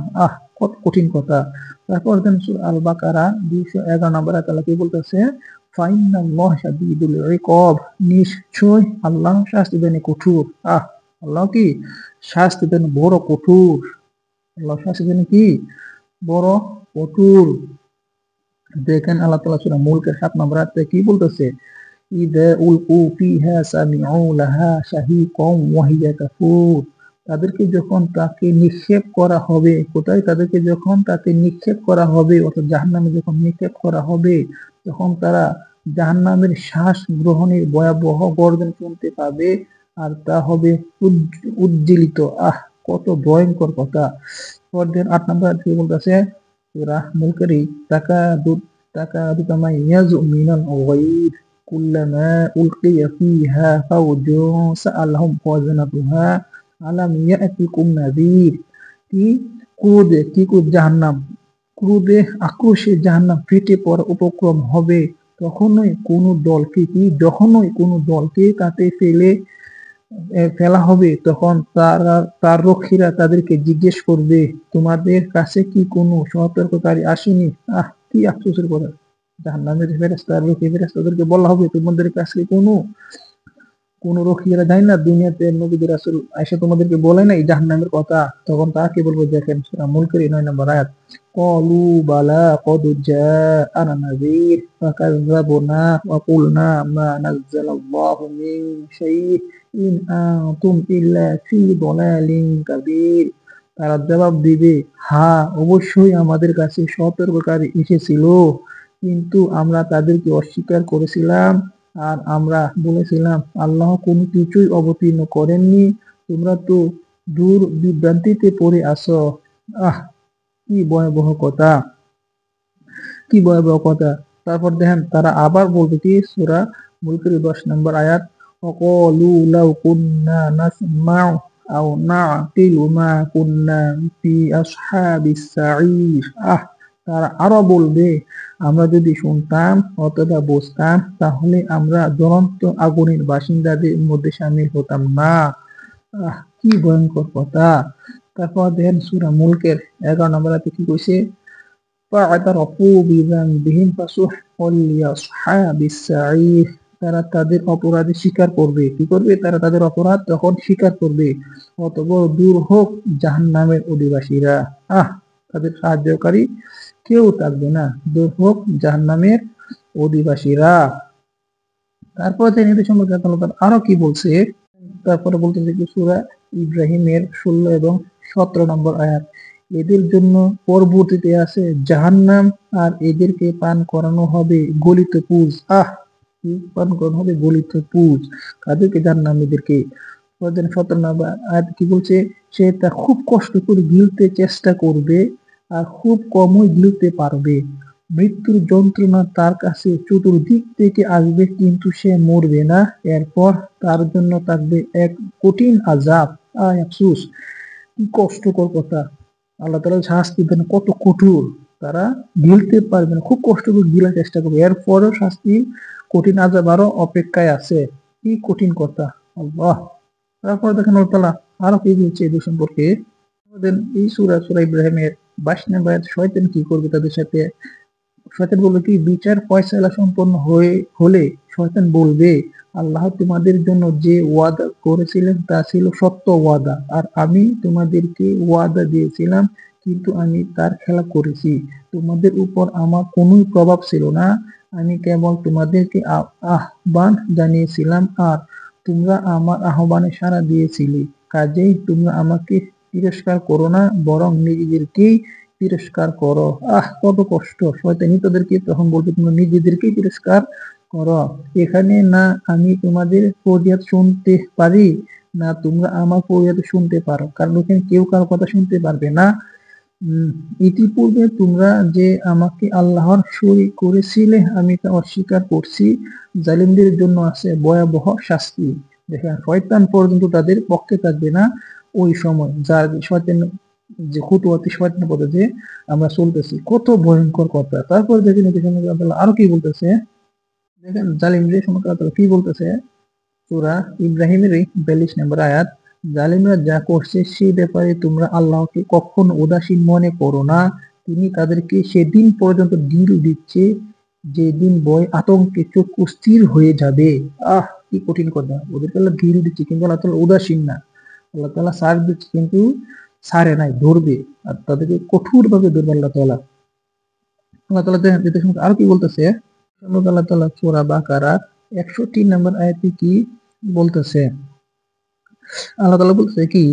কত কঠিন কথা। তারপর দেন সূরা আল বাকারা 211 নম্বর আয়াতে আল্লাহ কি বলতেছে? ফাইন্নাল্লাহ শাদীদুল ইকাব, নিশ্চয় আল্লাহ শাস্তি দানে কঠোর। আল্লাহ কি শাস্তি দেন বড় কঠোর। আল্লাহ শাস্তি দেন কি বড় কঠোর। দেখেন আল্লাহ তাআলা সূরা মুলকের 7 নম্বর আয়াতে কি বলতেছে? ইযা উলকু ফিহা সামিউ লাহা শাহীকাম ওয়া হিয়া তাফুর। তাদেরকে যখন তাকে নিক্ষেপ করা হবে, কোথায়? তাদেরকে যখন তাকে নিক্ষেপ করা হবে, অর্থাৎ জাহান্নামে যখন নিক্ষেপ করা হবে, তখন তারা জাহান্নামের শ্বাস গ্রহণের ভয়াবহ গর্জন শুনতে পাবে, আর তা হবে উজ্জ্বলিত। কত ভয়ঙ্কর কথা। পরদিন 8 নম্বর আয়াতে বলতেছে সূরা মুলকেরই, তাকাদু তামাইয়াজু মিনাল গায়ব কুল্লামা উলকিয়া ফিহা ফাওজুন সাআলাহুম খাযানাতুহা আলাম ইয়াতিকুম নাযীর। কি ক্রোধে জাহান্নাম, ক্রোধে আক্রোশে জাহান্নাম ফেটে পড়ার উপক্রম হবে। যখনই কোনো দলকে তাতে ফেলা হবে, তখন তার রক্ষীরা তাদেরকে জিজ্ঞেস করবে, তোমাদের কাছে কি কোনো সতর্ককারী আসেনি? কি আফসোসের কথা। জাহান্নামের ফেরেশতাদেরকে বলা হবে, তোমাদের কাছে কোনো রক্ষীরা যায় না? দুনিয়াতে নবীদের রাসূল আয়েশা তোমাদেরকে বলে নাই জাহান্নামের কথা? তখন তারা কি বলবে? দেখেন সূরা মুলকের 9 নম্বর আয়াত, ক্বালু বালা ক্বাদ জাআনা নাযীর ফাকাযযাবনা ওয়া কুলনা মা নাযালাল্লাহু মিন শাইইন ইন আনতুম ইল্লা ফি দালালিন কাবীর। তারা জবাব দিবে, হ্যাঁ অবশ্যই আমাদের কাছে সতর্ককারী এসেছিল, কিন্তু আমরা তাদেরকে অস্বীকার করেছিলাম আর আমরা বলেছিলাম আল্লাহ কোনো কিছুই অবতীর্ণ করেননি, তোমরা তো দূর বিভ্রান্তিতে পড়ে আছো। আহ কি ভয়াবহ কথা, কি ভয়াবহ কথা। তারপর দেখেন তারা আবার বলবে কি, সূরা মুলকের 10 নম্বর আয়াত, ওয়াকালু লাউ কুন্না নাসমাউ আও নাআকিলু মা কুন্না ফি আসহাবিস সাঈর। তারা আরো বলবে, আমরা যদি শুনতাম অথবা বুঝতাম তাহলে আমরা জ্বলন্ত আগুনের বাসিন্দাদের মধ্যে শামিল হতাম না। কি ভয়ঙ্কর কথা। তারপর দেখেন সূরা মুলকের 11 নম্বর আয়াতে কি কইছে, فاعترفوا بذنبهم فسحقا لأصحاب السعير। তারা তাদের অপরাধ স্বীকার করবে, কি করবে, তারা তাদের অপরাধ তখন স্বীকার করবে, অতঃপর দূর হোক জাহান্নামের অধিবাসীরা। তাদের সাহায্যকারী কেউ থাকবে না, দূর হোক জাহান্নামের অধিবাসীরা। তারপর যে নীতি সম্পর্কে আল্লাহ তাআলা আরো কি বলছে, তারপরে বলতেছে কি সূরা ইব্রাহিমের 16 এবং 17 নম্বর আয়াত, এদের জন্য পরবর্তীতে আছে জাহান্নাম আর এদেরকে পান করানো হবে গলিত পুজ। কি পান করানো হবে, গলিত পুজ। কাদেরকে, জাহান্নামীদেরকে। 17 নম্বর আয়াত কি বলছে, সে তা খুব কষ্ট করে গিলতে চেষ্টা করবে আর খুব কমই গিলতে পারবে। মৃত্যুর যন্ত্রণা তার কাছে চতুর্দিক থেকে আসবে কিন্তু সে মরবে না, এরপর তার জন্য থাকবে এক কঠিন আযাব। আফসোস, কি কষ্টকর কথা। আল্লাহ তাআলা শাস্তি দেন কত কঠোর, তারা গিলতে পারবে না, খুব কষ্ট করে গিলার চেষ্টা করবে, এরপরেও শাস্তি কঠিন আযাব আরো অপেক্ষায় আছে। কি কঠিন কথা, আল্লাহ। তারপর দেখেন আল্লাহ তাআলা আরো কি বলছে এদের সম্পর্কে। এই সূরা ইব্রাহিমের 22 নম্বর আয়াত, শয়তান কি করবে তাদের সাথে। শয়তান বলবে কি, বিচার ফয়সালা সম্পন্ন হলে শয়তান বলবে, আল্লাহ তোমাদের জন্য যে ওয়াদা করেছিলেন তা ছিল সত্য ওয়াদা, আর আমি তোমাদেরকে ওয়াদা দিয়েছিলাম কিন্তু আমি তার খেলাপ করেছি। তোমাদের উপর আমার কোনো প্রভাব ছিল না, আমি কেবল তোমাদেরকে আহ্বান জানিয়েছিলাম আর তোমরা আমার আহ্বানে সাড়া দিয়েছিলে, কাজেই তোমরা আমাকে তিরস্কার করো না, বরং নিজেদেরকেই তিরস্কার করো। কত কষ্ট। শয়তানি তাদেরকে তখন বলবে, তোমরা নিজেদেরকেই তিরস্কার করো। এখানে না আমি তোমাদের ফরিয়াদ শুনতে পারি, না তোমরা আমার ফরিয়াদ শুনতে পারো, কারণ এখানে কেউ কারো কথা শুনতে পারবে না। ইতিপূর্বে তোমরা যে আমাকে আল্লাহর শরীক করেছিলে আমি তা অস্বীকার করছি, জালিমদের জন্য আছে ভয়াবহ শাস্তি। দেখেন শয়তান পর্যন্ত তাদের পক্ষে থাকবে না ওই সময়, যার শয়তান যে খুতুয়াতি শয়তানের পথে যে আমরা চলতেছি, কত ভয়ঙ্কর কথা। তারপর দেখেন এটি সম্পর্কে আল্লাহ আরো কি বলতেছে, দেখেন জালিমদের সম্পর্কে আল্লাহ কি বলতেছে। সূরা ইব্রাহিমের 42 নম্বর আয়াত, জালিমরা যা করছে সে ব্যাপারে তোমরা আল্লাহকে কখনো উদাসীন মনে করো না, তিনি তাদেরকে সেদিন পর্যন্ত ঢিল দিচ্ছে যেদিন ভয় আতঙ্কে চক্ষু স্থির হয়ে যাবে। কি কঠিন কথা। ওদেরকে আল্লাহ ঢিল দিচ্ছে কিন্তু আল্লাহ তাআলা উদাসীন না, আল্লাহ তাআলা ছাড় দিচ্ছে কিন্তু ছাড়ে নাই, ধরবে, আর তাদেরকে কঠোর ভাবে ধরবে আল্লাহ তাআলা। আল্লাহ তাআলা দেখেন আরো কি বলতেছে, আল্লাহ তাআলা সূরা বাকারা 61 নম্বর আয়াতে কি বলতেছে। আল্লাহ তাআলা বলতেছে কি,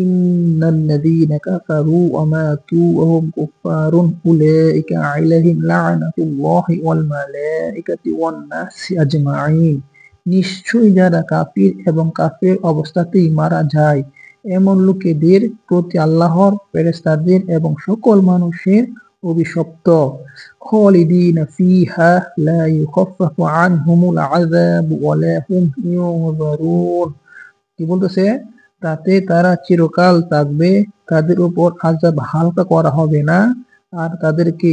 ইন্নাল্লাযীনা কাফারু ওয়া মাতু ওয়া হুম কুফফারুন উলাইকা আলাইহিম লা'নাতুল্লাহি ওয়াল মালাইকাতি ওয়ান নাসি আজমাইন। নিশ্চয়ই যারা কাফির এবং কাফের অবস্থাতেই মারা যায় এমন লোকেদের প্রতি আল্লাহর ফেরেশতাদের এবং সকল মানুষের অভিশপ্ত। খালিদিনা ফিহা লা ইউখাফফাফু আনহুমুল আযাবু ওয়া লা হুম ইউনজারুন। কি বলতেছে, তাতে তারা চিরকাল থাকবে, তাদের উপর আযাব হালকা করা হবে না আর তাদেরকে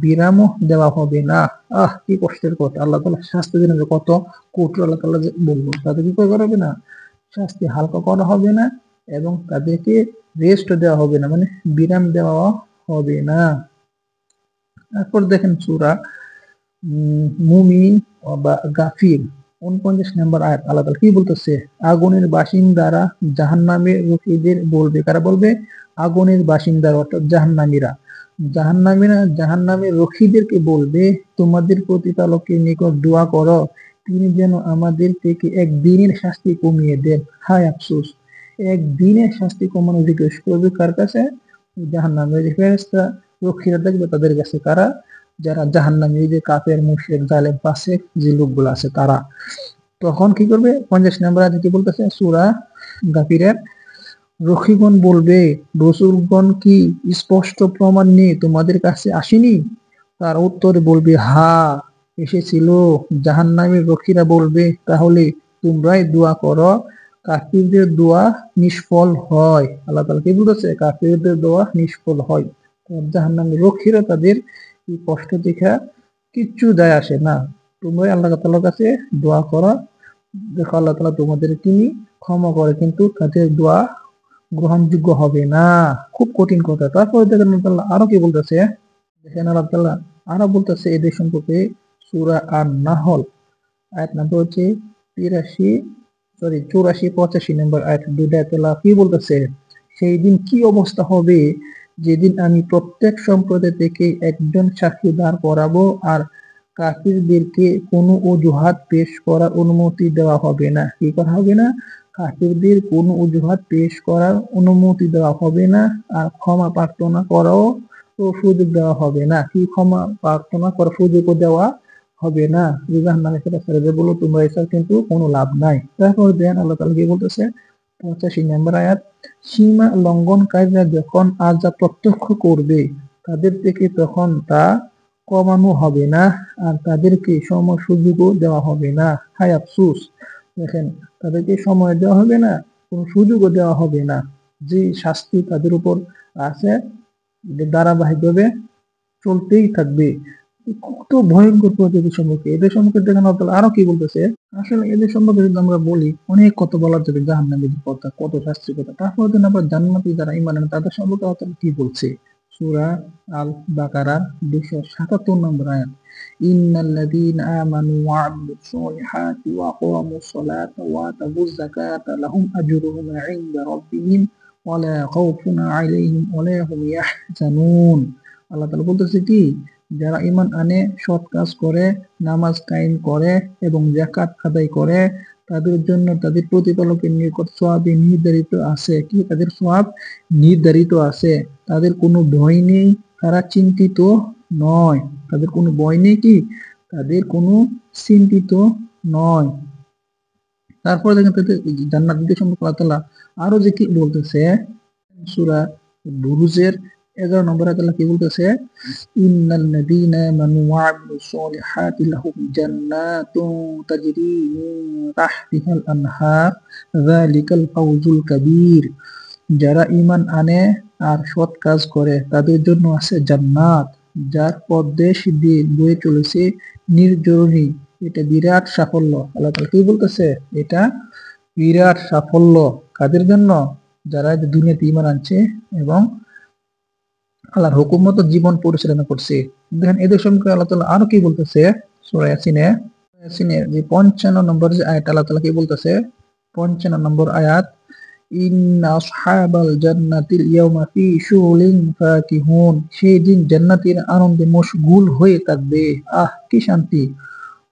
বিরামও দেওয়া হবে না। কি কষ্টের কথা। আল্লাহ তাআলা শাস্তি দিলেন কত কঠোর। আল্লাহ তাআলা যে বলবো তাদেরকে কি করা হবে না, শাস্তি হালকা করা হবে না এবং তাদেরকে রেস্ট দেওয়া হবে না, মানে বিরাম দেওয়া হবে না। তারপর দেখেন সূরা মুমিন বা গাফির 49 নম্বর আয়াত, আল্লাহ তাআলা কি বলতেছে, আগুনের বাসিন্দারা জাহান্নামের রক্ষীদের বলবে, কারা বলবে, আগুনের বাসিন্দারা অর্থাৎ জাহান্নামীরা। জাহান্নামের রক্ষীদেরকে বলবে, তোমাদের প্রতিপালকের নিকট দোয়া করো তিনি যেন আমাদের থেকে এক দিনের শাস্তি কমিয়ে দেন। হায় আফসোস, একদিনের শাস্তি কমানো জিজ্ঞেস করবে কার কাছে? জাহান্নামের যে ফেরেশতা রক্ষীরা দেখবে তাদের কাছে। কারা? যারা জাহান্নামী, যে কাফের, মুশরিক, জালেম, ফাসিক যে লোকগুলো আছে তারা। তখন কি করবে? 50 নম্বর আয়াতে কি বলতেছে? সূরা গাফিরের রক্ষীগণ বলবে, রসূলগণ কি স্পষ্ট প্রমাণ নিয়ে তোমাদের কাছে আসেনি? তার উত্তরে বলবে, হ্যাঁ এসেছিল। জাহান্নামের রক্ষীরা বলবে, তাহলে তোমরাই দোয়া করো, কাফিরদের দোয়া নিষ্ফল হয়। আল্লাহ তাআলা কি বলতেছে? কাফিরদের দোয়া নিষ্ফল হয়। জাহান্নামের রক্ষীরা তাদের এই কষ্ট দেখা কিচ্ছু যায় আসে না। তোমরাই আল্লাহ তাআলার কাছে দোয়া করো, দেখো আল্লাহ তাআলা তোমাদের তিনি ক্ষমা করে, কিন্তু তাদের দোয়া গ্রহণযোগ্য হবে না। খুব কঠিন কথা। তারপরে দেখেন আল্লাহ তাআলা আরো কি বলতেছে? দেখেন আল্লাহ তাআলা আরো বলতেছে এদের সম্পর্কে, সূরা আন-নাহল আয়াত নাম্বার হচ্ছে 84 নম্বর আয়াত, দুইটা আয়াতে আল্লাহ কি বলতেছে? সেই দিন কি অবস্থা হবে, যেদিন আমি প্রত্যেক সম্প্রদায় থেকে একজন সাক্ষী দাঁড় করাবো, আর কাফিরদেরকে কোনো অজুহাত পেশ করার অনুমতি দেওয়া হবে না। কি করা হবে না? কাফিরদের কোনো অজুহাত পেশ করার অনুমতি দেওয়া হবে না, আর ক্ষমা প্রার্থনা করাও তো সুযোগ দেওয়া হবে না। কি ক্ষমা প্রার্থনা করার সুযোগও দেওয়া হবে না। জাহান্নামে ছেড়ে দেবে, বলো তোমরা এসব কিন্তু কোনো লাভ নাই। তারপর দেন আল্লাহ তাআলা কি বলতেছে? 85 নম্বর আয়াত, সীমা লঙ্ঘনকারীরা যখন আযাব প্রত্যক্ষ করবে, তাদের থেকে তখন তা কমানো হবে না, আর তাদেরকে সময় সুযোগও দেওয়া হবে না। হায় আফসোস! দেখেন, তাদেরকে সময় দেওয়া হবে না, কোনো সুযোগও দেওয়া হবে না। যে শাস্তি তাদের উপর আছে ধারাবাহিকভাবে চলতেই থাকবে। কত ভয়ঙ্কর পদ্ধতির সম্মুখে, এদের সম্মুখে দেখেন আল্লাহ তাআলা আরো কি বলতেছে? আসলে এদের সম্পর্কে যদি আমরা বলি, অনেক কথা বলার যাবে, জাহান্নামের কথা, কত শাস্তির কথা। তারপর দিন আবার জান্নাতি যারা ঈমান আনে তাদের সম্পর্কে আল্লাহ তাআলা কি বলছে? সূরা আল বাকারার 277 নম্বর আয়াত, ইন্নাল্লাযীনা আমানু ওয়া আমিলুস সলিহাতি ওয়া আকামুস সালাতা ওয়া আতাবুজ যাকাতা লাহুম আজরুহুম ইনদা রাব্বিহিম ওয়া লা খাউফুন আলাইহিম ওয়া লা হুম ইয়াহজানুন। আল্লাহ তাআলা বলতেছে কি? যারা ঈমান আনে, সৎ কাজ করে, নামাজ কায়েম করে এবং যাকাত আদায় করে, তাদের জন্য তাদের প্রতিপালকের নিকট সওয়াব নির্ধারিত আছে। কি? তাদের সওয়াব নির্ধারিত আছে। তাদের কোনো ভয় নেই, তারা চিন্তিত নয়। তাদের কোনো ভয় নেই, কি? তাদের কোনো চিন্তিত নয়। তারপরে দেখেন তাদের জান্নাতীদের সম্পর্কে আল্লাহ তাআলা আরো যে কি বলতেছে? সূরা বুরুজের 11 নম্বর আয়াতে আল্লাহ কি বলতেছে? ইন্নাল্লাযীনা আমানু ওয়া আমিলুস সলিহাতি লাহুম জান্নাতুন তাজরি মিন তাহতিহাল আনহার যালিকাল ফাওজুল কাবীর। যারা ঈমান আনে আর সৎ কাজ করে তাদের জন্য আছে জান্নাত, যার পদদেশ দিয়ে বয়ে চলেছে নির্ঝরণী। এটা বিরাট সাফল্য। আল্লাহ তাআলা কি বলতেছে? এটা বিরাট সাফল্য কাদের জন্য? যারা দুনিয়াতে ঈমান আনছে এবং আল্লাহর হুকুম মতো জীবন পরিচালনা করছে। দেখেন এদের সম্পর্কে আল্লাহ তাআলা আরো কি বলতেছে? সূরা ইয়াসিনের যে 55 নম্বর যে আয়াত, আল্লাহ তাআলা কি বলতেছে? 55 নম্বর আয়াত, ইন্না আসহাবাল জান্নাতিল ইয়াওমা ফি শুগুলিন ফাকিহুন। সেই দিন জান্নাতীরা আনন্দে মশগুল হয়ে থাকবে। আহ কি শান্তি!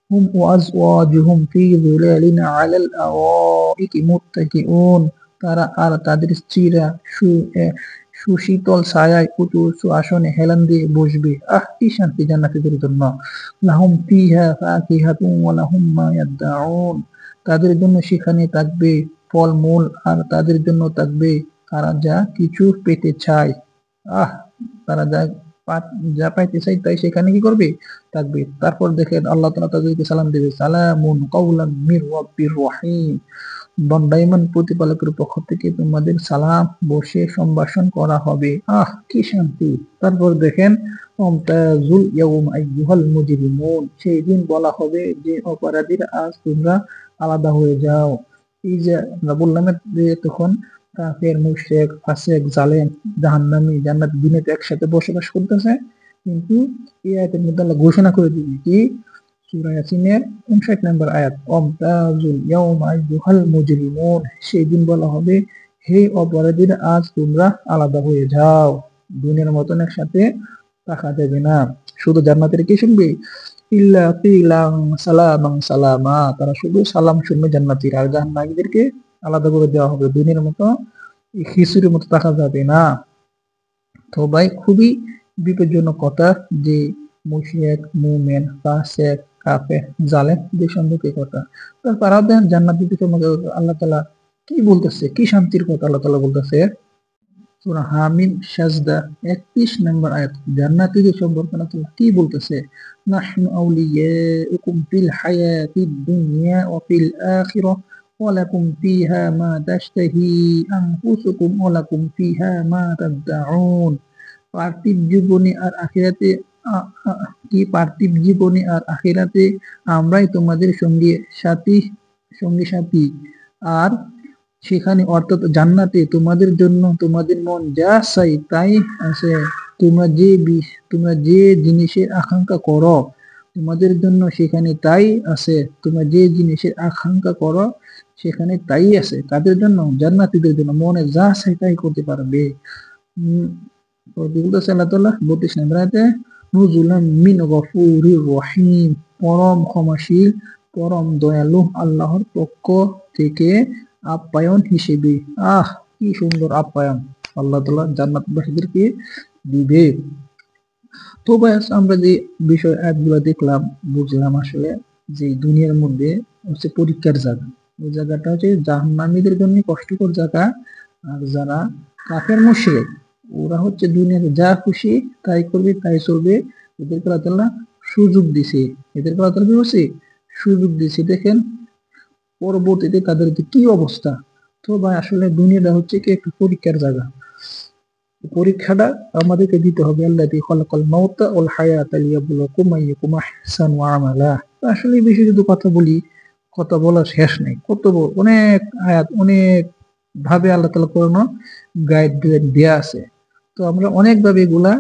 হুম ওয়া আজওয়াজুহুম ফি যিলালিন আলাল আরাইকি মুত্তাকিউন। তারা আর তাদের স্ত্রীরা সুশীতল ছায়ায় উঁচু উঁচু আসনে হেলান দিয়ে বসবে। আহ কি শান্তি জান্নাতীদের জন্য! লাহুম ফিহা ফাকিহাতুন ওয়া লাহুম মা ইয়াদউন। তাদের জন্য সেখানে থাকবে ফলমূল, আর তাদের জন্য থাকবে তারা যা কিছু পেতে চায়। আহ তারা যা পাইতে চায় তাই সেখানে কি করবে? থাকবে। তারপর দেখেন আল্লাহ তাআলা তাদেরকে সালাম দেবে, সালামুন কাওলাম মির রাব্বির রহিম। দণ্ডায়মান প্রতিপালকের পক্ষ থেকে তোমাদের সালাম বসে সম্ভাষণ করা হবে। আহ কি শান্তি! তারপর দেখেন, ওয়ামতাজুল ইয়াওমা আইয়ুহাল মুজরিমুন। সেই দিন বলা হবে যে অপরাধীরা, আজ তোমরা আলাদা হয়ে যাও। এই যে আমরা বললাম যে তখন কাফের, মুশরিক, ফাসিক, জালেম, জাহান্নামী, জান্নাতি দুনিয়াতে একসাথে বসবাস করতেছে, কিন্তু এই আয়াতের মধ্যে আল্লাহ ঘোষণা করে দিবে কি? সূরা ইয়াসিনের 59 নম্বর আয়াত, ওয়ামতাজুল ইয়াওমা আইয়ুহাল মুজরিমুন। সেই দিন বলা হবে, হে অপরাধীরা, আজ তোমরা আলাদা হয়ে যাও। দুনিয়ার মতন একসাথে থাকা যাবে না। শুধু জান্নাতের কি শুনবে? ইল্লা কিলান সালামান সালামা। তারা শুধু সালাম শুনবে জান্নাতীরা, আর জাহান্নামীদেরকে আলাদা করে দেওয়া হবে। দুনিয়ার মতো খিচুড়ির মতো থাকা যাবে না। তো ভাই খুবই বিপজ্জনক কথা যে মুশরিক, মুমিন, ফাসিক, কাফের, জালেম এদের সম্পর্কে কথা। তারপর আরো দেখেন জান্নাতীদের সম্পর্কে আল্লাহ তাআলা কি বলতেছে, কি শান্তির কথা আল্লাহ তাআলা বলতেছে। সূরা হামিম সাজদা 31 নম্বর আয়াত। জান্নাতীদের সম্পর্কে আল্লাহ তাআলা কি বলতেছে? নাহনু আউলিয়াউকুম ফিল হায়াতিদ দুনিয়া ওয়া ফিল আখিরাহ ওয়া লাকুম ফিহা মা তাশতাহি আনফুসুকুম ওয়া লাকুম ফিহা মা তাদদাউন। পার্থিব জীবনে আর আখিরাতে পার্থিব জীবনে আর আখিরাতে আমরাই তোমাদের সঙ্গী সাথী। আর সেখানে অর্থাৎ জান্নাতে তোমাদের জন্য তোমাদের মন যা চাই তাই আছে। তোমরা যে জিনিসের আকাঙ্ক্ষা করো তোমাদের জন্য সেখানে তাই আছে। তোমরা যে জিনিসের আকাঙ্ক্ষা করো সেখানে তাই আছে। তাদের জন্য, জান্নাতীদের জন্য মনে যা চাই তাই করতে পারবে। বলতেছে আল্লাহ তাআলা 32 নম্বর আয়াতে, নুজুলাম মিন গফুরির রহিম, পরম ক্ষমাশীল, পরম দয়ালু আল্লাহর পক্ষ থেকে আপ্যায়ন হিসেবে। কি সুন্দর আপ্যায়ন আল্লাহ তাআলা জান্নাতবাসীদেরকে দিবে। তো ভাই আমরা যে বিষয় আয়াতগুলো দেখলাম, বুঝলাম আসলে যে দুনিয়ার মধ্যে হচ্ছে পরীক্ষার জায়গা। ওই জায়গাটা হচ্ছে জাহান্নামীদের জন্য কষ্টকর জায়গা। আর যারা কাফের মুশরিক ওরা হচ্ছে দুনিয়াতে যা খুশি তাই করবে, তাই চলবে। এদেরকে আল্লাহ তাআলা সুযোগ দিছে। এদেরকে আল্লাহ তাআলা কি করছে? সুযোগ দিছে। দেখেন পরবর্তীতে তাদের কি অবস্থা। তো ভাই আসলে দুনিয়াটা হচ্ছে কি একটা পরীক্ষার জায়গা। পরীক্ষাটা আমাদেরকে দিতে হবে। আল্লাযী খালাকাল মাউতা ওয়াল হায়াতা লিয়াবলুয়াকুম আইয়ুকুম আহসানু আমালা। আসলে এই বিষয়ে যদি কথা বলি, কথা বলার শেষ নেই। অনেক আয়াত, অনেক ভাবে আল্লাহ তাআলা কোরআনে গাইডলাইন দেয়া আছে। তো আমরা অনেক ভাবে এগুলা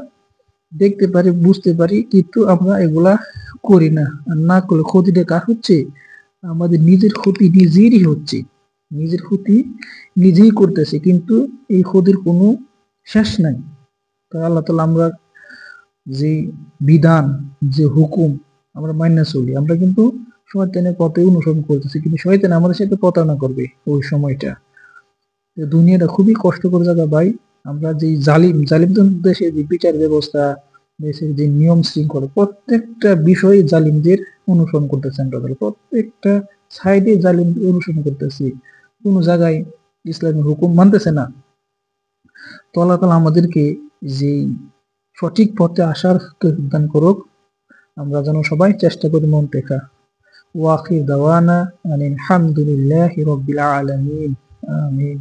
দেখতে পারি, বুঝতে পারি, কিন্তু আমরা এগুলা করি না। আর না করলে ক্ষতিটা কার হচ্ছে? আমাদের নিজের ক্ষতি নিজেরই হচ্ছে। নিজের ক্ষতি নিজেই করতেছে, কিন্তু এই ক্ষতির কোনো শেষ নাই। তো আল্লাহ তাআলা আমরা যে বিধান, যে হুকুম আমরা মাইনা চলি, আমরা কিন্তু শয়তানের পথে অনুসরণ করতেছি, কিন্তু শয়তান আমাদের সাথে প্রতারণা করবে ওই সময়টা। দুনিয়াটা খুবই কষ্টকর জায়গা ভাই। আমরা যে জালিমদের দেশের যে বিচার ব্যবস্থা, দেশের যে নিয়ম শৃঙ্খলা, প্রত্যেকটা বিষয়ে জালিমদের অনুসরণ করতেছে। আমরা প্রত্যেকটা সাইডে জালিম অনুসরণ করতেছি। কোন জায়গায় ইসলামের হুকুম মানতেছে না। তো আল্লাহ তাআলা আমাদেরকে যে সঠিক পথে আসার দান করুক। আমরা যেন সবাই চেষ্টা করি মন থেকে। ওয়া আখির দাওয়ানা আনিল হামদুলিল্লাহি রাব্বিল আলামিন। আমিন।